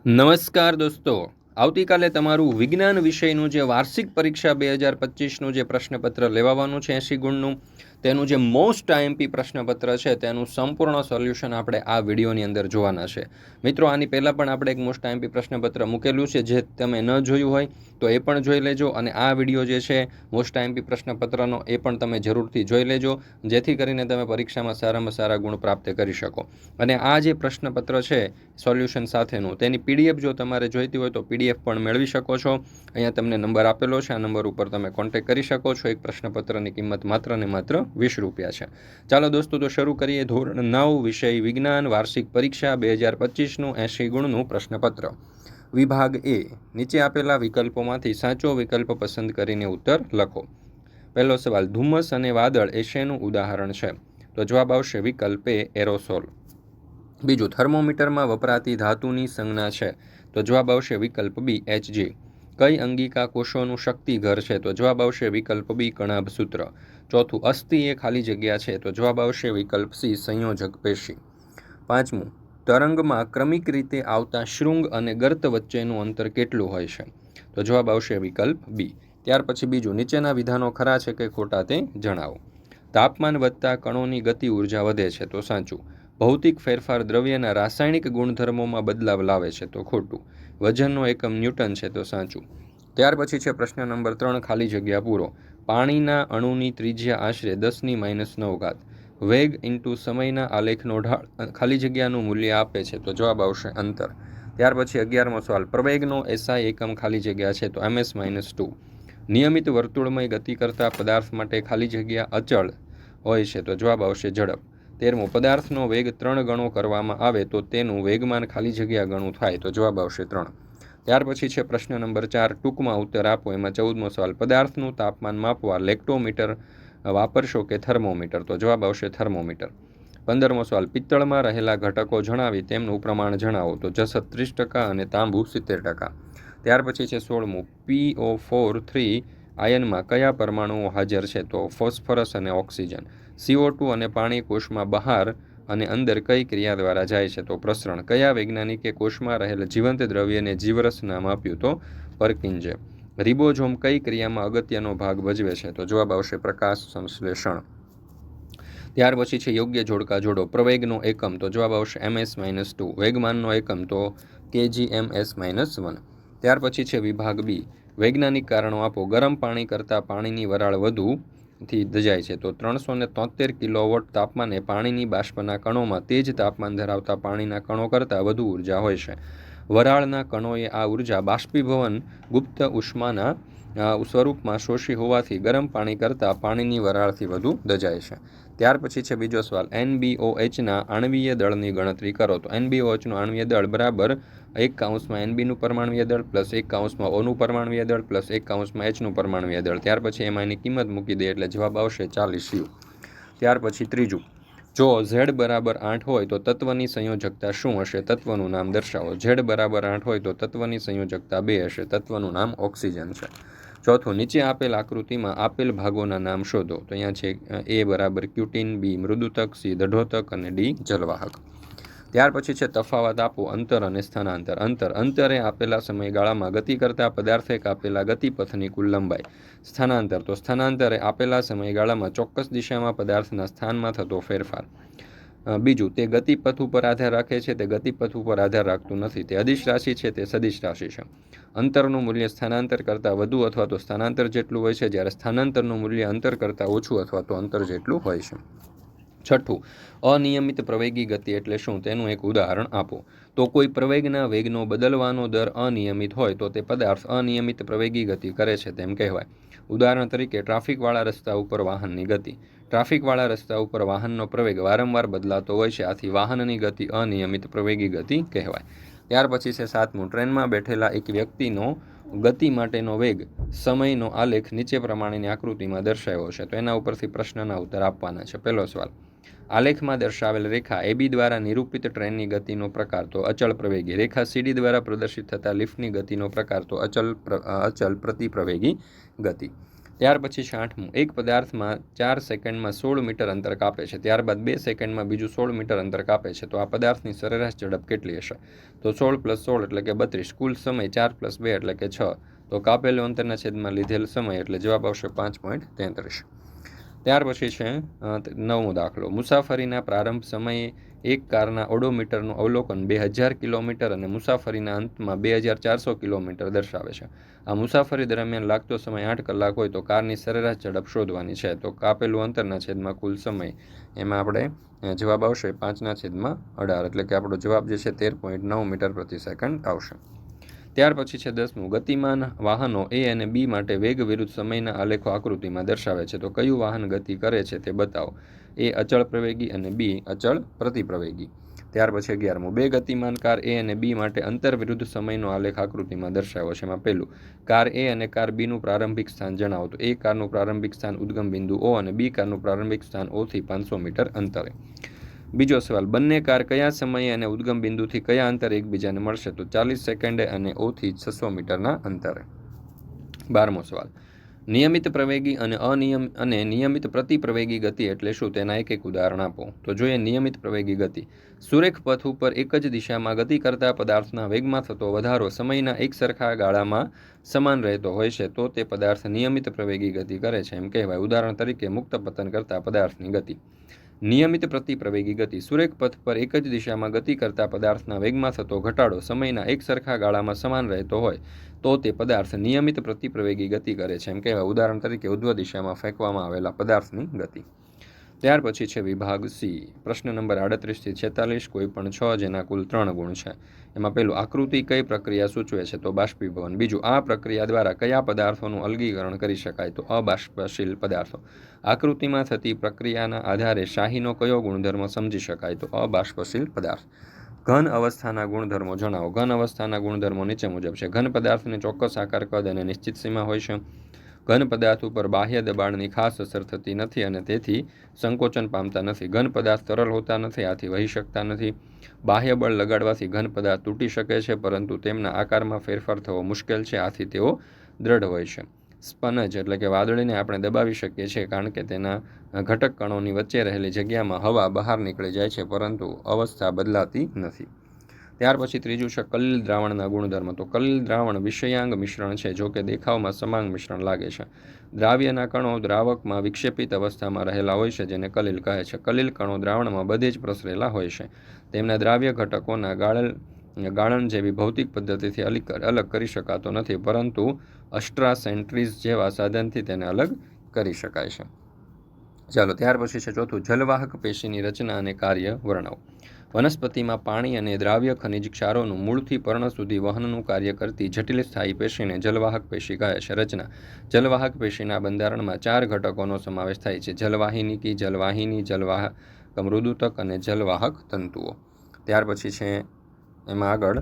નમસ્કાર દોસ્તો, આવતીકાલે તમારું વિજ્ઞાન વિષયનું જે વાર્ષિક પરીક્ષા 2025નું જે પ્રશ્નપત્ર લેવાનું છે 80 ગુણનું, તેનું જે મોસ્ટ આઈએમપી પ્રશ્નપત્ર છે તેનું સંપૂર્ણ સોલ્યુશન આપણે આ વિડીયોની અંદર જોવાના છે. મિત્રો, આની પહેલાં પણ આપણે એક મોસ્ટ આઈએમપી પ્રશ્નપત્ર મૂકેલું છે, જે તમે ન જોયું હોય તો એ પણ જોઈ લેજો, અને આ વિડીયો જે છે મોસ્ટ આઈએમપી પ્રશ્નપત્રનો એ પણ તમે જરૂરથી જોઈ લેજો, જેથી કરીને તમે પરીક્ષામાં સારામાં સારા ગુણ પ્રાપ્ત કરી શકો. અને આ જે પ્રશ્નપત્ર છે સોલ્યુશન સાથેનું, તેની પીડીએફ જો તમારે જોઈતી હોય તો પીડીએફ પણ મેળવી શકો છો. અહીંયા તમને નંબર આપેલો છે, આ નંબર ઉપર તમે કોન્ટેક્ટ કરી શકો છો. એક પ્રશ્નપત્રની કિંમત માત્ર ને માત્ર 20 રૂપિયા છે. ચાલો દોસ્તો, તો શરૂ કરીએ. ધોરણ 9 વિષય વિજ્ઞાન વાર્ષિક પરીક્ષા 2025નું 80 ગુણનું પ્રશ્નપત્ર. વિભાગ એ. નીચે આપેલા વિકલ્પોમાંથી સાચો વિકલ્પ પસંદ કરીને ઉત્તર લખો. પહેલો સવાલ, ધુમ્મસ અને વાદળ એ શેનું ઉદાહરણ છે? તો જવાબ આવશે વિકલ્પ એ, એરોસોલ. બીજું, થર્મોમીટરમાં વપરાતી ધાતુની સંજ્ઞા છે? તો જવાબ આવશે વિકલ્પ બી, Hg. કઈ અંગિકા કોષોનું શક્તિઘર છે? તો જવાબ આવશે વિકલ્પ બી, કણાભ સૂત્ર. ચોથું, અસ્થિ એ ખાલી જગ્યા છે? તો જવાબ આવશે વિકલ્પ સી, સંયોજક પેશી. પાંચમું, તરંગમાં ક્રમિક રીતે આવતા શૃંગ અને ગર્ત વચ્ચેનું અંતર કેટલું હોય છે? તો જવાબ આવશે વિકલ્પ બી. ત્યાર પછી બીજું, નીચેના વિધાનો ખરા છે કે ખોટા તે જણાવો. તાપમાન વધતા કણોની ગતિ ઉર્જા વધે છે? તો સાચું. ભૌતિક ફેરફાર દ્રવ્યના રાસાયણિક ગુણધર્મોમાં બદલાવ લાવે છે? તો ખોટું. વજનનો એકમ ન્યૂટન છે? તો સાચું. ત્યાર પછી છે પ્રશ્ન નંબર 3, ખાલી જગ્યા પૂરો. પાણીના અણુની ત્રિજ્યા આશરે 10⁻⁹. વેગ ઇન્ટુ સમયના આલેખનો ઢાળ ખાલી જગ્યાનું મૂલ્ય આપે છે? તો જવાબ આવશે અંતર. ત્યાર પછી 11મો સવાલ, પ્રવેગનો એસઆઈ એકમ ખાલી જગ્યા છે? તો ms-2. નિયમિત વર્તુળમય ગતિ કરતા પદાર્થ માટે ખાલી જગ્યા અચળ હોય છે? તો જવાબ આવશે ઝડપ. 13મો, પદાર્થનો વેગ 3 ગણો કરવામાં આવે તો તેનું વેગમાન ખાલી જગ્યા ગણું થાય? તો જવાબ આવશે 3. ત્યાર પછી છે પ્રશ્ન નંબર 4, ટૂંકમાં ઉત્તર આપો. એમાં 14મો સવાલ, પદાર્થનું તાપમાન માપવા લેક્ટોમીટર વાપરશો કે થર્મોમીટર? તો જવાબ આવશે થર્મોમીટર. 15મો સવાલ, પિત્તળમાં રહેલા ઘટકો જણાવી તેમનું પ્રમાણ જણાવો. તો જસત 30% અને તાંબુ 70%. ત્યાર પછી છે 16મું, PO4 આયનમાં કયા પરમાણુઓ હાજર છે? તો ફોસ્ફરસ અને ઓક્સિજન. CO2 અને પાણી કોષમાં બહાર અને અંદર કઈ ક્રિયા દ્વારા જાય છે? તો પ્રસરણ. કયા વૈજ્ઞાનિકે કોષમાં રહેલ જીવંત દ્રવ્યને જીવરસ નામ આપ્યું? તો પરકિન્જે. રિબોઝોમ કઈ ક્રિયામાં અગત્યનો ભાગ ભજવે છે? તો જવાબ આવશે પ્રકાશ સંશ્લેષણ. ત્યાર પછી છે યોગ્ય જોડકા જોડો. પ્રવેગનો એકમ? તો જવાબ આવશે ms-2. વેગમાનનો એકમ? તો kgms-1. ત્યાર પછી છે વિભાગ બી, વૈજ્ઞાનિક કારણો આપો. ગરમ પાણી કરતાં પાણીની વરાળ વધુથી દજાય છે? તો 373 કિલોવોટ તાપમાને પાણીની બાષ્પના કણોમાં તે જ તાપમાન ધરાવતા પાણીના કણો કરતાં વધુ ઉર્જા હોય છે. વરાળના કણોએ આ ઉર્જા બાષ્પીભવન ગુપ્ત ઉષ્માના સ્વરૂપમાં શોષી હોવાથી ગરમ પાણી કરતાં પાણીની વરાળથી વધુ દજાય છે. ત્યાર પછી છે બીજો સવાલ, NbOHના આણ્વીય દળની ગણતરી કરો. તો NbOHનું આણ્વીય દળ બરાબર 1 NBનું પરમાણ્વીય દળ પ્લસ 1 Oનું પરમાણ્વીય દળ પ્લસ 1 Hનું પરમાણ્વીય દળ. ત્યાર પછી એમાં એની કિંમત મૂકી દે એટલે જવાબ આવશે 40U. ત્યાર પછી ત્રીજું, જો Z બરાબર 8 હોય તો તત્વની સંયોજકતા શું હશે? તત્વનું નામ દર્શાવો. Z બરાબર 8 હોય તો તત્વની સંયોજકતા 2 હશે. તત્વનું નામ ઓક્સિજન છે. ચોથું, નીચે આપેલ આકૃતિમાં આપેલ ભાગોના નામ શોધો. તો અહીંયા છે A બરાબર ક્યુટીન, B મૃદુતક, C દઢોતક અને D જલવાહક. ત્યાર પછી છે તફાવત આપો. અંતર અને સ્થાનાંતર. અંતરે આપેલા સમયગાળામાં ગતિ કરતા પદાર્થે કાપેલા ગતિપથની કુલ લંબાઈ. સ્થાનાંતર, તો સ્થાનાંતરે આપેલા સમયગાળામાં ચોક્કસ દિશામાં પદાર્થના સ્થાનમાં થતો ફેરફાર. બીજું, તે ગતિપથ ઉપર આધાર રાખે છે? તે ગતિપથ ઉપર આધાર રાખતું નથી. તે અદિશ રાશિ છે? તે સદિશ રાશિ છે. અંતરનું મૂલ્ય સ્થાનાંતર કરતાં વધુ અથવા તો સ્થાનાંતર જેટલું હોય છે, જ્યારે સ્થાનાંતરનું મૂલ્ય અંતર કરતાં ઓછું અથવા તો અંતર જેટલું હોય છે. છઠ્ઠું, અનિયમિત પ્રવેગી ગતિ એટલે શું? તેનું એક ઉદાહરણ આપો. તો કોઈ પ્રવેગના વેગનો બદલવાનો દર અનિયમિત હોય તો તે પદાર્થ અનિયમિત પ્રવેગી ગતિ કરે છે તેમ કહેવાય. ઉદાહરણ તરીકે ટ્રાફિકવાળા રસ્તા ઉપર વાહનની ગતિ. ટ્રાફિકવાળા રસ્તા ઉપર વાહનનો પ્રવેગ વારંવાર બદલાતો હોય છે, આથી વાહનની ગતિ અનિયમિત પ્રવેગી ગતિ કહેવાય. ત્યાર પછી છે 7મું, ટ્રેનમાં બેઠેલા એક વ્યક્તિનો ગતિ માટેનો વેગ સમયનો આલેખ નીચે પ્રમાણેની આકૃતિમાં દર્શાવ્યો છે. તો એના ઉપરથી પ્રશ્નના ઉત્તર આપવાના છે. પહેલો સવાલ, આલેખમાં દર્શાવેલ રેખા AB દ્વારા નિરૂપિત ટ્રેનની ગતિનો પ્રકાર? તો અચળ પ્રવેગી. રેખા CD દ્વારા પ્રદર્શિત થતા લિફ્ટની ગતિનો પ્રકાર? તો અચળ પ્રતિપ્રવેગી ગતિ. ત્યાર પછી છે 8મું, એક પદાર્થમાં 4 સેકન્ડમાં 16 મીટર અંતર કાપે છે, ત્યારબાદ 2 સેકન્ડમાં બીજું 16 મીટર અંતર કાપે છે, તો આ પદાર્થની સરેરાશ ઝડપ કેટલી હશે? તો 16 + 16 એટલે કે 32, કુલ સમય 4 + 2 એટલે કે 6, તો કાપેલું અંતરના છેદમાં લીધેલ સમય એટલે જવાબ આવશે 5.33. ત્યાર પછી છે 9મો દાખલો, મુસાફરીના પ્રારંભ સમયે એક કારના ઓડોમીટરનું અવલોકન 2000 કિલોમીટર અને મુસાફરીના અંતમાં 2400 કિલોમીટર દર્શાવે છે. આ મુસાફરી દરમિયાન લાગતો સમય 8 કલાક હોય તો કારની સરેરાશ ઝડપ શોધવાની છે, તો કાપેલું અંતરના છેદમાં કુલ સમય, એમાં આપણે જવાબ આવશે 5/18, એટલે કે આપણો જવાબ જે છે 13.9 મીટર પ્રતિ સેકન્ડ આવશે. ત્યાર પછી છે 10મું, ગતિમાન વાહનો એ અને બી માટે વેગ વિરુદ્ધ સમયના આલેખો આકૃતિમાં દર્શાવે છે, તો કયું વાહન ગતિ કરે છે તે બતાવો. એ અચળ પ્રવેગી અને બી અચળ પ્રતિપ્રવેગી. ત્યાર પછી 11મું, બે ગતિમાન કાર એ અને બી માટે અંતર વિરુદ્ધ સમયનો આલેખ આકૃતિમાં દર્શાવ્યો છે. એમાં પહેલું, કાર એ અને કાર બીનું પ્રારંભિક સ્થાન જણાવો, તો એ કારનું પ્રારંભિક સ્થાન ઉદ્ગમ બિંદુ O અને બી કારનું પ્રારંભિક સ્થાન O થી 500 મીટર અંતરે. બીજો સવાલ, બંને કાર કયા સમયે અને ઉદ્ગમ બિંદુથી કયા અંતરે એકબીજાને મળશે, તો 40 સેકન્ડે અને O થી 600 મીટરના અંતરે. 12મો સવાલ, નિયમિત પ્રવેગી અને નિયમિત પ્રતિપ્રવેગી ગતિ એટલે શું, તેના એક ઉદાહરણ આપો. તો જોઈએ નિયમિત પ્રવેગી ગતિ, સુરેખ પથ ઉપર એક જ દિશામાં ગતિ કરતા પદાર્થના વેગમાં થતો વધારો સમયના એક સરખા ગાળામાં સમાન રહેતો હોય છે, તો તે પદાર્થ નિયમિત પ્રવેગી ગતિ કરે છે એમ કહેવાય. ઉદાહરણ તરીકે મુક્ત પતન કરતા પદાર્થની ગતિ. નિયમિત પ્રતિપ્રવેગી ગતિ, સુરેખ પથ પર એક જ દિશામાં ગતિ કરતા પદાર્થના વેગમાં થતો ઘટાડો સમયના એક સરખા ગાળામાં સમાન રહેતો હોય તો તે પદાર્થ નિયમિત પ્રતિપ્રવેગી ગતિ કરે છે એમ કહેવાય. ઉદાહરણ તરીકે ઉધ્વ દિશામાં ફેંકવામાં આવેલા પદાર્થની ગતિ. ત્યાર પછી છે વિભાગ સી, પ્રશ્ન નંબર 38 થી 46, કોઈ પણ 6, જેના કુલ 3 ગુણ છે. એમાં પહેલું, આકૃતિ કઈ પ્રક્રિયા સૂચવે છે, તો બાષ્પીભવન. બીજું, આ પ્રક્રિયા દ્વારા કયા પદાર્થોનું અલગીકરણ કરી શકાય, તો અબાષ્પશીલ પદાર્થો. આકૃતિમાં થતી પ્રક્રિયાના આધારે શાહીનો કયો ગુણધર્મ સમજી શકાય, તો અબાષ્પશીલ પદાર્થ. ઘન અવસ્થાના ગુણધર્મો જણાવો. ઘન અવસ્થાના ગુણધર્મો નીચે મુજબ છે. ઘન પદાર્થને ચોક્કસ આકાર, કદ અને નિશ્ચિત સીમા હોય છે. ઘન પદાર્થ ઉપર બાહ્ય દબાણની ખાસ અસર થતી નથી અને તેથી સંકોચન પામતા નથી. ઘન પદાર્થ તરલ હોતા નથી, આથી વહી શકતા નથી. બાહ્ય બળ લગાડવાથી ઘન પદાર્થ તૂટી શકે છે, પરંતુ તેમના આકારમાં ફેરફાર થવો મુશ્કેલ છે, આથી તેઓ દ્રઢ હોય છે. સ્પનજ એટલે કે વાદળીને આપણે દબાવી શકીએ છીએ, કારણ કે તેના ઘટક કણોની વચ્ચે રહેલી જગ્યામાં હવા બહાર નીકળી જાય છે, પરંતુ અવસ્થા બદલાતી નથી. ત્યાર પછી ત્રીજું છે કલીલ દ્રાવણના ગુણધર્મ. તો કલીલ દ્રાવણ વિષયાંગ મિશ્રણ છે, જો કે દેખાવમાં સમાંગ મિશ્રણ લાગે છે. દ્રાવ્યના કણો દ્રાવકમાં વિક્ષેપિત અવસ્થામાં રહેલા હોય છે, જેને કલીલ કહે છે. કલીલ કણો દ્રાવણમાં બધે જ પ્રસરેલા હોય છે. તેમના દ્રાવ્ય ઘટકોના ગાળણ જેવી ભૌતિક પદ્ધતિથી અલગ કરી શકાતો નથી, પરંતુ અસ્ટ્રાસેન્ટ્રીઝ જેવા સાધનથી તેને અલગ કરી શકાય છે. ચાલો, ત્યાર પછી છે ચોથું, જલવાહક પેશીની રચના અને કાર્ય વર્ણવો. વનસ્પતિમાં પાણી અને દ્રાવ્ય ખનિજ ક્ષારોનું મૂળથી પર્ણ સુધી વહનનું કાર્ય કરતી જટિલ સ્થાયી પેશીને જલવાહક પેશી કહે છે. રચના, જલવાહક પેશીના બંધારણમાં 4 ઘટકોનો સમાવેશ થાય છે: જલવાહિનીકી, જલવાહિની, જલવાહક મૃદુતક અને જલવાહક તંતુઓ. ત્યાર પછી છે એમાં આગળ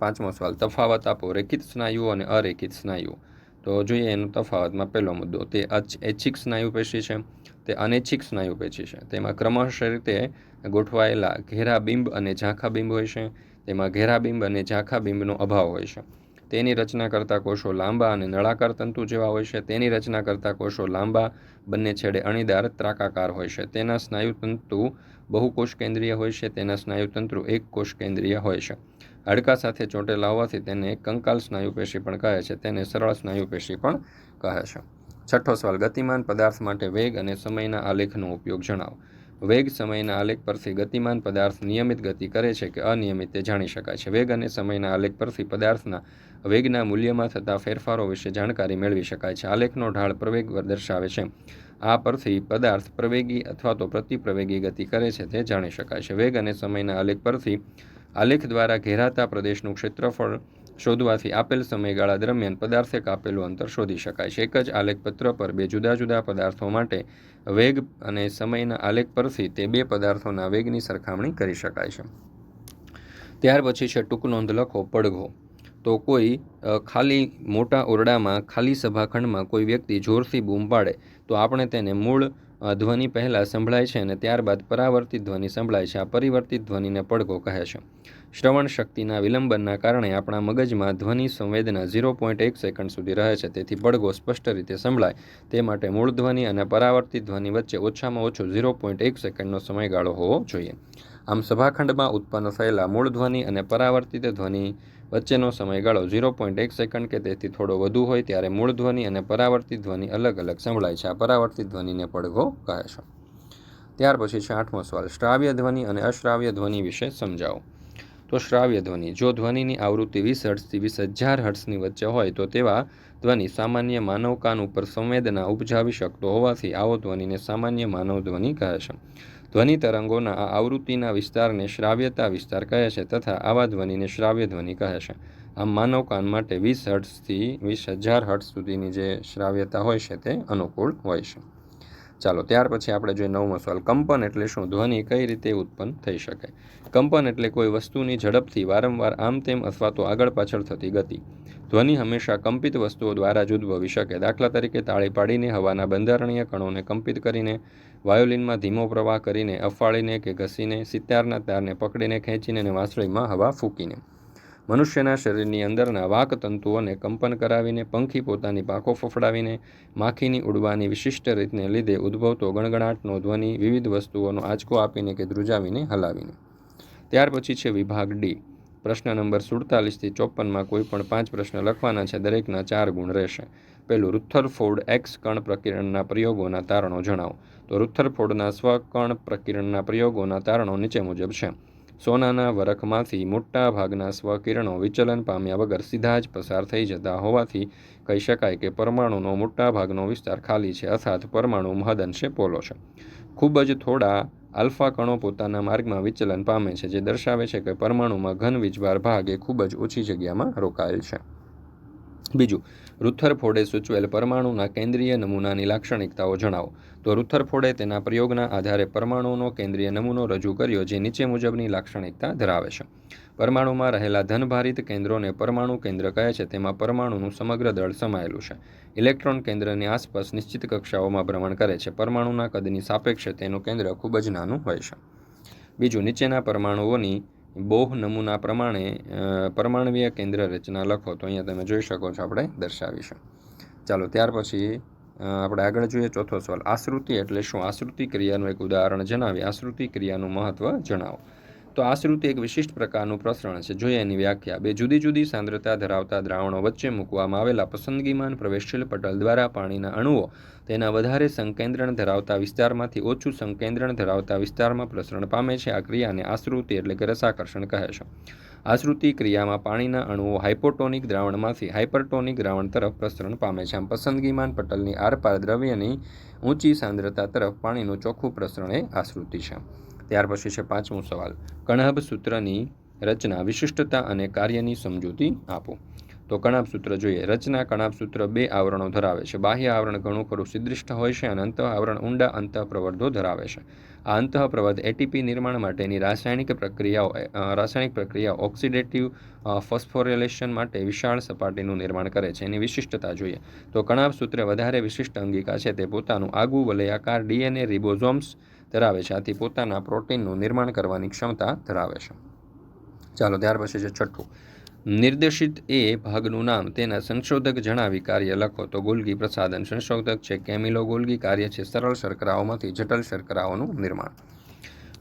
5મો સવાલ, તફાવત આપો. રેખિત સ્નાયુઓ અને અરેખિત સ્નાયુઓ. તો જોઈએ એનો તફાવતમાં પહેલો મુદ્દો, તે ઐચ્છિક સ્નાયુ પેશી છે, તે અનૈચ્છિક સ્નાયુ પેશી છે. તેમાં ક્રમશઃ રીતે ગોઠવાયેલા ઘેરા બિંબ અને ઝાંખા બિંબ હોય છે. તેમાં ઘેરા બિંબ અને ઝાંખા બિંબનો અભાવ હોય છે. તેની રચના કરતા કોષો લાંબા અને નળાકાર તંતુ જેવા હોય છે. તેની રચના કરતા કોષો લાંબા, બંને છેડે અણીદાર ત્રાકાકાર હોય છે. તેના સ્નાયુતંતુ બહુકોષ કેન્દ્રીય હોય છે. તેના સ્નાયુતંતુ એક કોષ કેન્દ્રીય હોય છે. હાડકા સાથે ચોંટેલા હોવાથી તેને કંકાલ સ્નાયુ પેશી પણ કહે છે. તેને સરળ સ્નાયુ પેશી પણ કહે છે. છઠ્ઠો સવાલ, ગતિમાન પદાર્થ માટે વેગ અને સમયના આલેખનો ઉપયોગ જણાવો. વેગ સમયના આલેખ પરથી ગતિમાન પદાર્થ નિયમિત ગતિ કરે છે કે અનિયમિત તે જાણી શકાય છે. વેગ અને સમયના આલેખ પરથી પદાર્થના વેગના મૂલ્યમાં થતા ફેરફારો વિશે જાણકારી મેળવી શકાય છે. આલેખનો ઢાળ પ્રવેગ દર્શાવે છે. આ પરથી પદાર્થ પ્રવેગી અથવા તો પ્રતિપ્રવેગી ગતિ કરે છે તે જાણી શકાય છે. વેગ અને સમયના આલેખ પરથી આલેખ દ્વારા ઘેરાતા પ્રદેશનું ક્ષેત્રફળ શોધવાથી આપેલ સમયગાળા દરમિયાન પદાર્થે કાપેલું અંતર શોધી શકાય છે. એક જ આલેખપત્ર પર બે જુદા જુદા પદાર્થો માટે વેગ અને સમયના આલેખ પરથી તે બે પદાર્થોના વેગની સરખામણી કરી શકાય છે. ત્યાર પછી છે ટૂંક નોંધ લખો. પડઘો. તો કોઈ ખાલી મોટા ઓરડામાં ખાલી સભાખંડમાં કોઈ વ્યક્તિ જોરથી બૂમ પાડે તો આપણે તેને મૂળ ધ્વનિ પહેલાં સંભળાય છે અને ત્યારબાદ પરાવર્તિત ધ્વનિ સંભળાય છે. આ પરિવર્તિત ધ્વનિને પડઘો કહે છે. શ્રવણ શક્તિના વિલંબનના કારણે આપણા મગજમાં ધ્વનિ સંવેદના 0.1 સેકન્ડ સુધી રહે છે, તેથી પડઘો સ્પષ્ટ રીતે સંભળાય તે માટે મૂળ ધ્વનિ અને પરાવર્તિત ધ્વનિ વચ્ચે ઓછામાં ઓછો 0.1 સેકન્ડનો સમયગાળો હોવો જોઈએ. આમ સભાખંડમાં ઉત્પન્ન થયેલા મૂળ ધ્વનિ અને પરાવર્તિત ધ્વનિ વચ્ચેનો સમયગાળો 0.1 સેકન્ડ કે તેથી થોડો વધુ હોય ત્યારે મૂળ ધ્વનિ અને પરાવર્તિત ધ્વનિ અલગ અલગ સંભળાય છે. આ પરાવર્તિત ધ્વનિને પડઘો કહે છે. ત્યાર પછી છે 8મો સવાલ, શ્રાવ્ય ધ્વનિ અને અશ્રાવ્ય ધ્વનિ વિશે સમજાવો. તો શ્રાવ્ય ધ્વનિ, જો ધ્વનિની આવૃત્તિ 20 હર્ટ્ઝથી 20,000 હર્ટ્ઝની વચ્ચે હોય તો તેવા ધ્વનિ સામાન્ય માનવ કાન ઉપર સંવેદના ઉપજાવી શકતો હોવાથી આવો ધ્વનિને સામાન્ય માનવ ધ્વનિ કહે છે. ધ્વનિ તરંગોના આ આવૃત્તિના વિસ્તારને શ્રાવ્યતા વિસ્તાર કહે છે તથા આવા ધ્વનિને શ્રાવ્ય ધ્વનિ કહે છે. આમ માનવ કાન માટે 20 હર્ટ્ઝથી 20,000 હર્ટ્ઝ સુધીની જે શ્રાવ્યતા હોય છે તે અનુકૂળ હોય છે. ચાલો ત્યાર પછી આપણે જોઈએ 9મો સવાલ, કંપન એટલે શું? ધ્વનિ કઈ રીતે ઉત્પન્ન થઈ શકે? કંપન એટલે કોઈ વસ્તુની ઝડપથી વારંવાર આમ તેમ અથવા તો આગળ પાછળ થતી ગતિ. ધ્વનિ હંમેશા કંપિત વસ્તુઓ દ્વારા જ ઉદ્ભવી શકે. દાખલા તરીકે તાળી પાડીને, હવાના બંધારણીય કણોને કંપિત કરીને, વાયોલિનમાં ધીમો પ્રવાહ કરીને, અફાળીને કે ઘસીને, સિતારના તારને પકડીને ખેંચીને અને વાંસળીમાં હવા ફૂંકીને. મનુષ્યના શરીરની અંદરના વાક તંતુઓને કંપન કરાવીને, પંખી પોતાની પાંખો ફફડાવીને, માખીની ઉડવાની વિશિષ્ટ રીતને લીધે ઉદ્ભવતો ગણગણાટનો ધ્વનિ વિવિધ વસ્તુઓનો આંચકો આપીને કે ધ્રુજાવીને હલાવીને. ત્યાર પછી છે વિભાગ ડી. પ્રશ્ન નંબર 47થી 54માં કોઈ પણ 5 પ્રશ્ન લખવાના છે. દરેકના 4 ગુણ રહેશે. પહેલું, રુથરફોર્ડ એક્સ કણ પ્રકિરણના પ્રયોગોના તારણો જણાવો. તો રુથરફોર્ડના સ્વકણ પ્રકિરણના પ્રયોગોના તારણો નીચે મુજબ છે. સોનાના વરખમાંથી મોટા ભાગના સ્વકિરણો વિચલન પામ્યા વગર સીધા જ પસાર થઈ જતા હોવાથી કહી શકાય કે પરમાણુનો મોટા ભાગનો વિસ્તાર ખાલી છે, અર્થાત પરમાણુ મહદઅંશે પોલો છે. ખૂબ જ થોડા આલ્ફા કણો પોતાના માર્ગમાં વિચલન પામે છે, જે દર્શાવે છે કે પરમાણુમાં ઘન વીજભાર ભાગ એ ખૂબ જ ઓછી જગ્યામાં રોકાયેલ છે. બીજું, રુથરફોર્ડે સૂચવેલ પરમાણુના કેન્દ્રીય નમૂનાની લાક્ષણિકતાઓ જણાવો. તો રુથરફોર્ડે તેના પ્રયોગના આધારે પરમાણુનો કેન્દ્રીય નમૂનો રજૂ કર્યો જે નીચે મુજબની લાક્ષણિકતા ધરાવે છે. પરમાણુમાં રહેલા ધનભારિત કેન્દ્રોને પરમાણુ કેન્દ્ર કહે છે. તેમાં પરમાણુનું સમગ્ર દળ સમાયેલું છે. ઇલેક્ટ્રોન કેન્દ્રની આસપાસ નિશ્ચિત કક્ષાઓમાં ભ્રમણ કરે છે. પરમાણુના કદની સાપેક્ષે તેનું કેન્દ્ર ખૂબ જ નાનું હોય છે. બીજું, નીચેના પરમાણુઓની બોહ નમૂના પ્રમાણે પરમાણવીય કેન્દ્ર રચના લખો. તો અહીંયા તમે જોઈ શકો છો, આપણે દર્શાવીશું. ચાલો ત્યાર પછી આપણે આગળ જોઈએ 4થો સવાલ, આશ્રુતિ એટલે શું? આશ્રુતિ ક્રિયાનું એક ઉદાહરણ જણાવી આશ્રુતિ ક્રિયાનું મહત્વ જણાવો. તો આશ્રુતિ એક વિશિષ્ટ પ્રકારનું પ્રસરણ છે. જોઈએ એની વ્યાખ્યા. બે જુદી જુદી સાંદ્રતા ધરાવતા દ્રાવણો વચ્ચે મૂકવામાં આવેલા પસંદગીમાન પ્રવેશશીલ પટલ દ્વારા પાણીના અણુઓ તેના વધારે સંકેન્દ્રણ ધરાવતા વિસ્તારમાંથી ઓછું સંકેન્દ્રણ ધરાવતા વિસ્તારમાં પ્રસરણ પામે છે. આ ક્રિયાને આશ્રુતિ એટલે કે રસાકર્ષણ કહે છે. આશ્રુતિ ક્રિયામાં પાણીના અણુઓ હાઇપોટોનિક દ્રાવણમાંથી હાઇપરટોનિક દ્રાવણ તરફ પ્રસરણ પામે છે. આમ પસંદગીમાન પટલની આરપાર દ્રવ્યની ઊંચી સાંદ્રતા તરફ પાણીનું ચોખ્ખું પ્રસરણ એ આશ્રુતિ છે. ત્યાર પછી છે 5મો સવાલ, કણાભ સૂત્રની રચના, વિશિષ્ટતા અને કાર્યની સમજૂતી આપો. તો કણાભ સૂત્ર જોઈએ. રચના, કણાભ સૂત્ર 2 આવરણો ધરાવે છે. બાહ્ય આવરણ ઘણું ખરું સિદ્રિષ્ટ હોય છે અને અંતઃ આવરણ ઊંડા અંતઃપ્રવર્ધો ધરાવે છે. આ અંતઃપ્રવર્ધ એટીપી નિર્માણ માટેની રાસાયણિક પ્રક્રિયાઓ ઓક્સિડેટિવ ફોસ્ફોરિલેશન માટે વિશાળ સપાટીનું નિર્માણ કરે છે. એની વિશિષ્ટતા જોઈએ. તો કણાભ સૂત્ર વધારે વિશિષ્ટ અંગિકા છે. તે પોતાનું આગવું વલયાકાર ડીએનએ રિબોઝોમ્સ ધરાવે છે. આથી પોતાના પ્રોટીનનું નિર્માણ કરવાની ક્ષમતા ધરાવે છે. ચાલો ત્યાર પછી છે 6થું, નિર્દેશિત એ ભાગનું નામ તેના સંશોધક જણાવી કાર્ય લખો. તો ગોલ્ગી પ્રસાધન. સંશોધક છે કેમિલો ગોલ્ગી. કાર્ય છે સરળ શર્કરાઓમાંથી જટિલ શર્કરાઓનું નિર્માણ.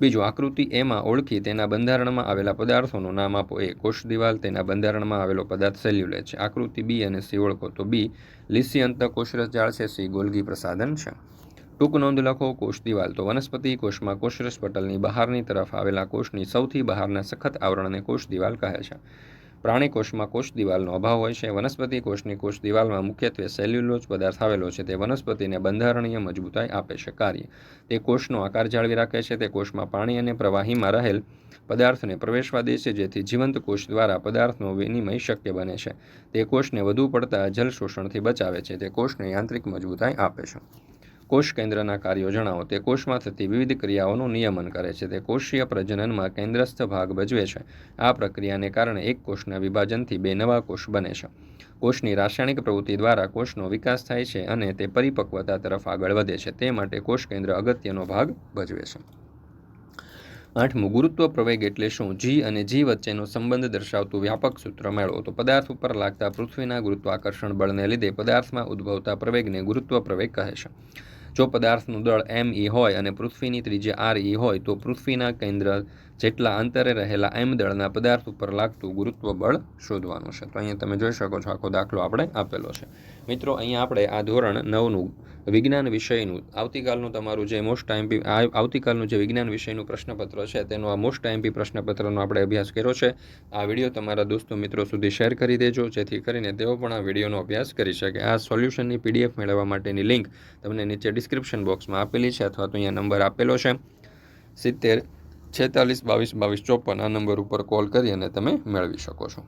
બીજું, આકૃતિ એમાં ઓળખી તેના બંધારણમાં આવેલા પદાર્થોનું નામ આપો. એ કોષ દિવાલ. તેના બંધારણમાં આવેલો પદાર્થ સેલ્યુલેટ છે. આકૃતિ બી અને સી ઓળખો. તો બી લીસી અંતઃકોષરસ જાળ છે, સી ગોલ્ગી પ્રસાધન છે. ટૂંક નોંધ લખો. કોષ દિવાલ. તો વનસ્પતિ કોષમાં કોષરસ પટલની બહારની તરફ આવેલા કોષની સૌથી બહારના સખત આવરણને કોષ દિવાલ કહે છે. પ્રાણી કોષમાં કોષ દિવાલનો અભાવ હોય છે. વનસ્પતિ કોષની કોષ દિવાલમાં મુખ્યત્વે સેલ્યુલોઝ પદાર્થ આવેલો છે. તે વનસ્પતિને બંધારણીય મજબૂતાઈ આપે છે. કાર્ય, તે કોષનો આકાર જાળવી રાખે છે. તે કોષમાં પાણી અને પ્રવાહીમાં રહેલ પદાર્થને પ્રવેશવા દે છે, જેથી જીવંત કોષ દ્વારા પદાર્થનો વિનિમય શક્ય બને છે. તે કોષને વધુ પડતા જલ શોષણથી બચાવે છે. તે કોષને યાંત્રિક મજબૂતાઈ આપે છે. કોષ કેન્દ્રના કાર્યો જણાવો. તે કોષમાં થતી વિવિધ ક્રિયાઓનું નિયમન કરે છે. તે કોષીય પ્રજનનમાં કેન્દ્રસ્થ ભાગ ભજવે છે. આ પ્રક્રિયાને કારણે એક કોષના વિભાજનથી 2 નવા કોષ બને છે. કોષની રાસાયણિક પ્રવૃત્તિ દ્વારા કોષનો વિકાસ થાય છે અને તે પરિપક્વતા તરફ આગળ વધે છે. તે માટે કોષ કેન્દ્ર અગત્યનો ભાગ ભજવે છે. 8મું ગુરુત્વ પ્રવેગ એટલે શું? જી અને જી વચ્ચેનો સંબંધ દર્શાવતું વ્યાપક સૂત્ર મેળવો. તો પદાર્થ ઉપર લાગતા પૃથ્વીના ગુરુત્વાકર્ષણ બળને લીધે પદાર્થમાં ઉદ્ભવતા પ્રવેગને ગુરુત્વ પ્રવેગ કહે છે. જો પદાર્થનું દળ m હોય અને પૃથ્વીની ત્રિજ્યા r હોય તો પૃથ્વીના કેન્દ્ર જેટલા અંતરે રહેલા m દળના પદાર્થ ઉપર લાગતું ગુરુત્વ બળ શોધવાનું છે. તો અહીંયા તમે જોઈ શકો છો આખો દાખલો આપણે આપેલો છે. મિત્રો અહીંયા આપણે આ ધોરણ 9નું વિજ્ઞાન વિષયનું આવતીકાલનું તમારું જે આવતીકાલનું જે વિજ્ઞાન વિષયનું પ્રશ્નપત્ર છે તેનો આ મોસ્ટ આઈએમપી પ્રશ્નપત્રનો આપણે અભ્યાસ કર્યો છે. આ વિડીયો તમારા દોસ્તો મિત્રો સુધી શેર કરી દેજો, જેથી કરીને તેઓ પણ આ વિડીયોનો અભ્યાસ કરી શકે. આ સોલ્યુશનની PDF મેળવવા માટેની લિંક તમને નીચે ડિસ્ક્રિપ્શન બોક્સમાં આપેલી છે, અથવા તો અહીંયા નંબર આપેલો છે 70 46 22 22 54. આ નંબર ઉપર કોલ કરી અને તમે મેળવી શકો છો.